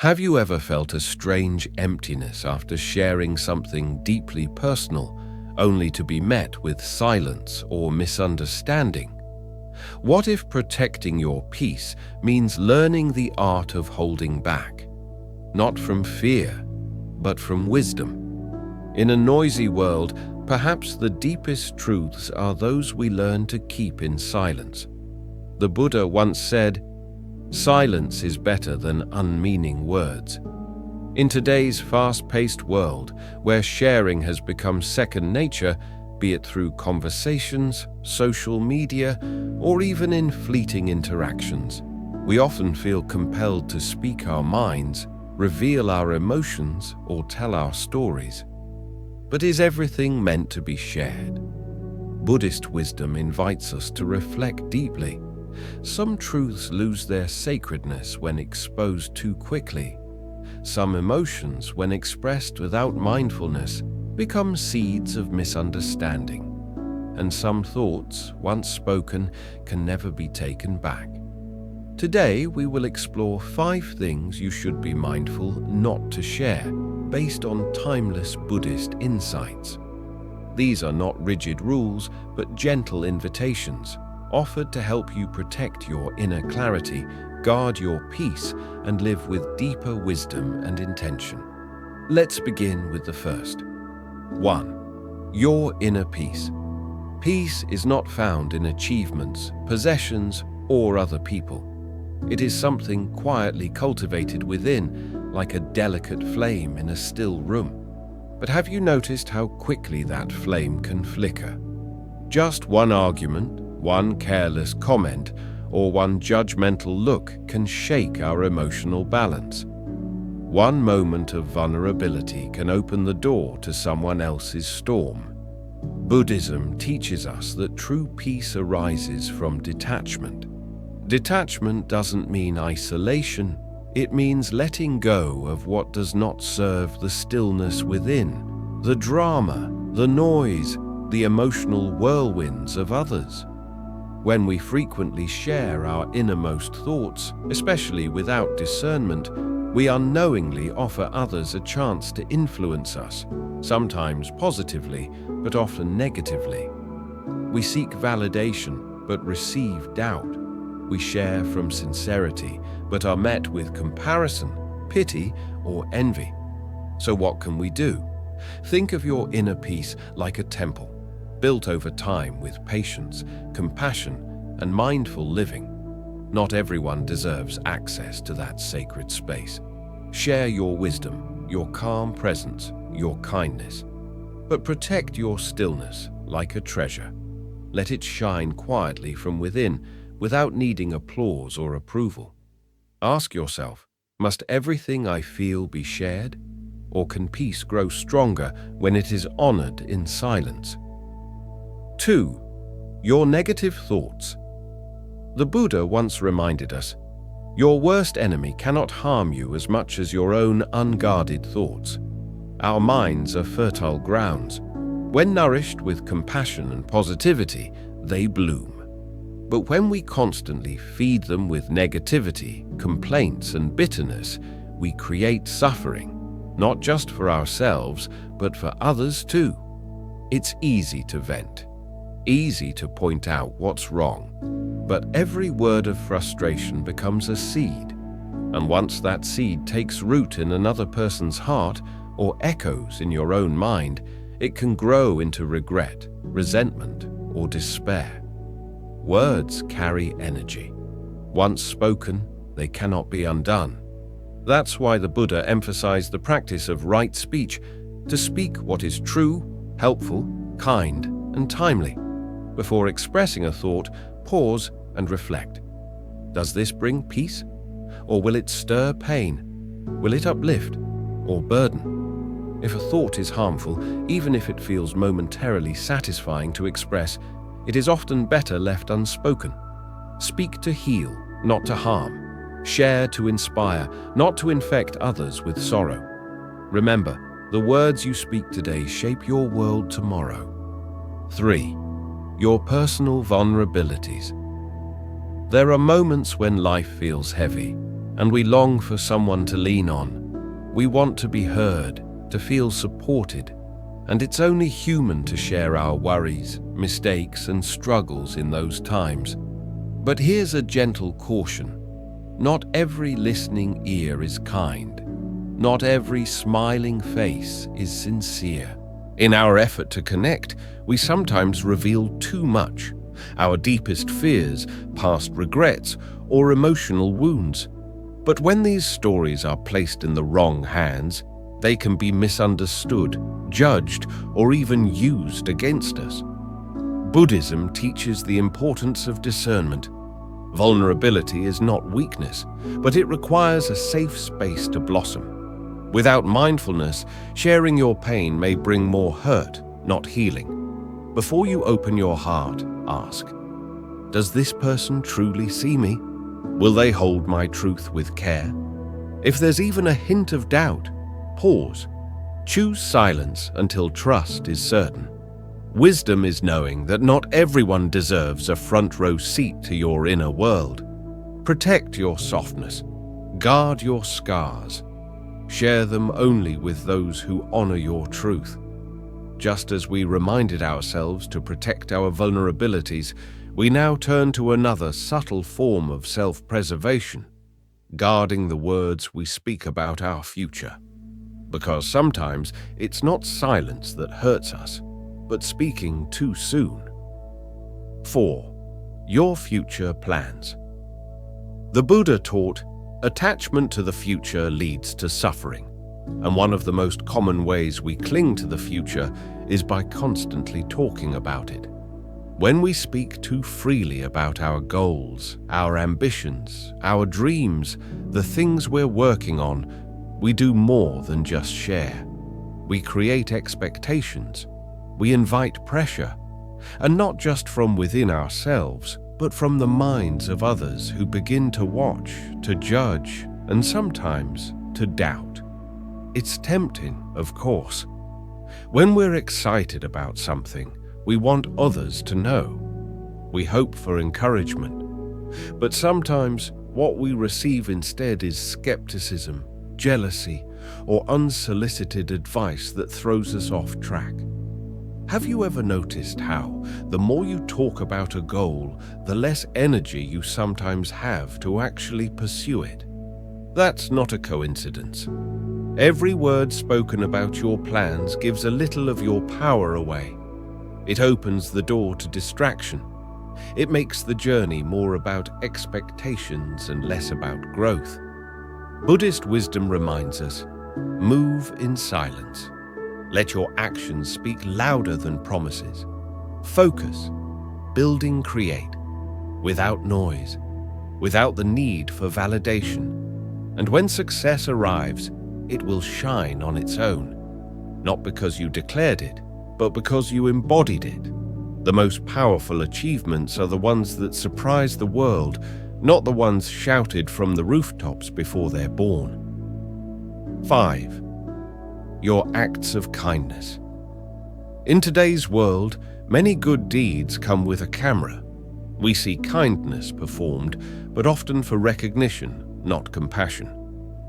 Have you ever felt a strange emptiness after sharing something deeply personal, only to be met with silence or misunderstanding? What if protecting your peace means learning the art of holding back, not from fear, but from wisdom? In a noisy world, perhaps the deepest truths are those we learn to keep in silence. The Buddha once said, "Silence is better than unmeaning words." In today's fast-paced world, where sharing has become second nature, be it through conversations, social media, or even in fleeting interactions, we often feel compelled to speak our minds, reveal our emotions, or tell our stories. But is everything meant to be shared? Buddhist wisdom invites us to reflect deeply. Some truths lose their sacredness when exposed too quickly. Some emotions, when expressed without mindfulness, become seeds of misunderstanding. And some thoughts, once spoken, can never be taken back. Today, we will explore 5 things you should be mindful not to share, based on timeless Buddhist insights. These are not rigid rules, but gentle invitations, offered to help you protect your inner clarity, guard your peace, and live with deeper wisdom and intention. Let's begin with the first. 1. Your inner peace. Peace is not found in achievements, possessions, or other people. It is something quietly cultivated within, like a delicate flame in a still room. But have you noticed how quickly that flame can flicker? Just one argument, one careless comment, or one judgmental look can shake our emotional balance. One moment of vulnerability can open the door to someone else's storm. Buddhism teaches us that true peace arises from detachment. Detachment doesn't mean isolation. It means letting go of what does not serve the stillness within, the drama, the noise, the emotional whirlwinds of others. When we frequently share our innermost thoughts, especially without discernment, we unknowingly offer others a chance to influence us, sometimes positively, but often negatively. We seek validation, but receive doubt. We share from sincerity, but are met with comparison, pity, or envy. So what can we do? Think of your inner peace like a temple, built over time with patience, compassion, and mindful living. Not everyone deserves access to that sacred space. Share your wisdom, your calm presence, your kindness. But protect your stillness like a treasure. Let it shine quietly from within, without needing applause or approval. Ask yourself, must everything I feel be shared? Or can peace grow stronger when it is honored in silence? 2. Your negative thoughts. The Buddha once reminded us, your worst enemy cannot harm you as much as your own unguarded thoughts. Our minds are fertile grounds. When nourished with compassion and positivity, they bloom. But when we constantly feed them with negativity, complaints, and bitterness, we create suffering, not just for ourselves, but for others too. It's easy to vent, easy to point out what's wrong, but every word of frustration becomes a seed, and once that seed takes root in another person's heart or echoes in your own mind, it can grow into regret, resentment, or despair. Words carry energy. Once spoken, they cannot be undone. That's why the Buddha emphasized the practice of right speech, to speak what is true, helpful, kind, and timely. Before expressing a thought, pause and reflect. Does this bring peace? Or will it stir pain? Will it uplift or burden? If a thought is harmful, even if it feels momentarily satisfying to express, it is often better left unspoken. Speak to heal, not to harm. Share to inspire, not to infect others with sorrow. Remember, the words you speak today shape your world tomorrow. 3. Your personal vulnerabilities. There are moments when life feels heavy, and we long for someone to lean on. We want to be heard, to feel supported, and it's only human to share our worries, mistakes, and struggles in those times. But here's a gentle caution. Not every listening ear is kind. Not every smiling face is sincere. In our effort to connect, we sometimes reveal too much, our deepest fears, past regrets, or emotional wounds. But when these stories are placed in the wrong hands, they can be misunderstood, judged, or even used against us. Buddhism teaches the importance of discernment. Vulnerability is not weakness, but it requires a safe space to blossom. Without mindfulness, sharing your pain may bring more hurt, not healing. Before you open your heart, ask, does this person truly see me? Will they hold my truth with care? If there's even a hint of doubt, pause. Choose silence until trust is certain. Wisdom is knowing that not everyone deserves a front-row seat to your inner world. Protect your softness. Guard your scars. Share them only with those who honor your truth. Just as we reminded ourselves to protect our vulnerabilities, we now turn to another subtle form of self-preservation, guarding the words we speak about our future. Because sometimes it's not silence that hurts us, but speaking too soon. 4. Your future plans. The Buddha taught, attachment to the future leads to suffering, and one of the most common ways we cling to the future is by constantly talking about it. When we speak too freely about our goals, our ambitions, our dreams, the things we're working on, we do more than just share. We create expectations. We invite pressure, and not just from within ourselves, but from the minds of others who begin to watch, to judge, and sometimes to doubt. It's tempting, of course. When we're excited about something, we want others to know. We hope for encouragement. But sometimes what we receive instead is skepticism, jealousy, or unsolicited advice that throws us off track. Have you ever noticed how, the more you talk about a goal, the less energy you sometimes have to actually pursue it? That's not a coincidence. Every word spoken about your plans gives a little of your power away. It opens the door to distraction. It makes the journey more about expectations and less about growth. Buddhist wisdom reminds us, move in silence. Let your actions speak louder than promises. Focus, building create, without noise, without the need for validation. And when success arrives, it will shine on its own, not because you declared it, but because you embodied it. The most powerful achievements are the ones that surprise the world, not the ones shouted from the rooftops before they're born. 5. Your acts of kindness. In today's world, many good deeds come with a camera. We see kindness performed, but often for recognition, not compassion.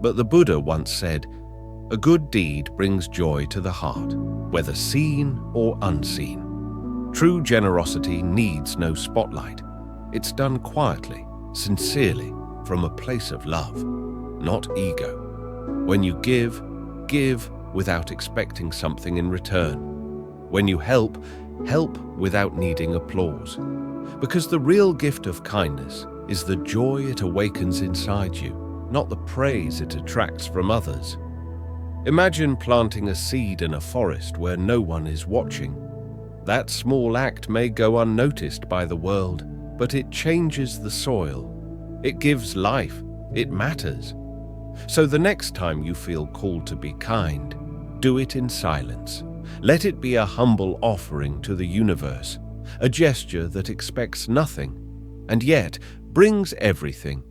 But the Buddha once said, a good deed brings joy to the heart, whether seen or unseen. True generosity needs no spotlight. It's done quietly, sincerely, from a place of love, not ego. When you give without expecting something in return. When you help without needing applause. Because the real gift of kindness is the joy it awakens inside you, not the praise it attracts from others. Imagine planting a seed in a forest where no one is watching. That small act may go unnoticed by the world, but it changes the soil. It gives life. It matters. So the next time you feel called to be kind, do it in silence. Let it be a humble offering to the universe, a gesture that expects nothing, and yet brings everything: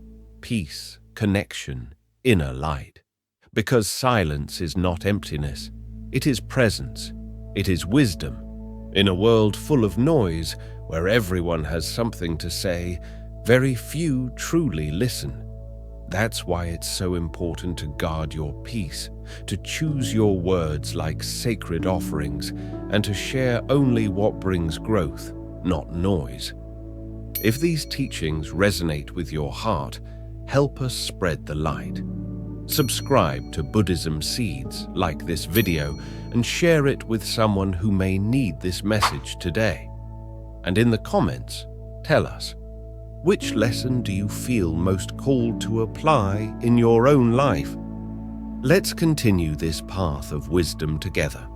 peace, connection, inner light. Because silence is not emptiness, it is presence, it is wisdom. In a world full of noise, where everyone has something to say, very few truly listen. That's why it's so important to guard your peace, to choose your words like sacred offerings, and to share only what brings growth, not noise. If these teachings resonate with your heart, help us spread the light. Subscribe to Buddhism Seeds, like this video, and share it with someone who may need this message today. And in the comments, tell us, which lesson do you feel most called to apply in your own life? Let's continue this path of wisdom together.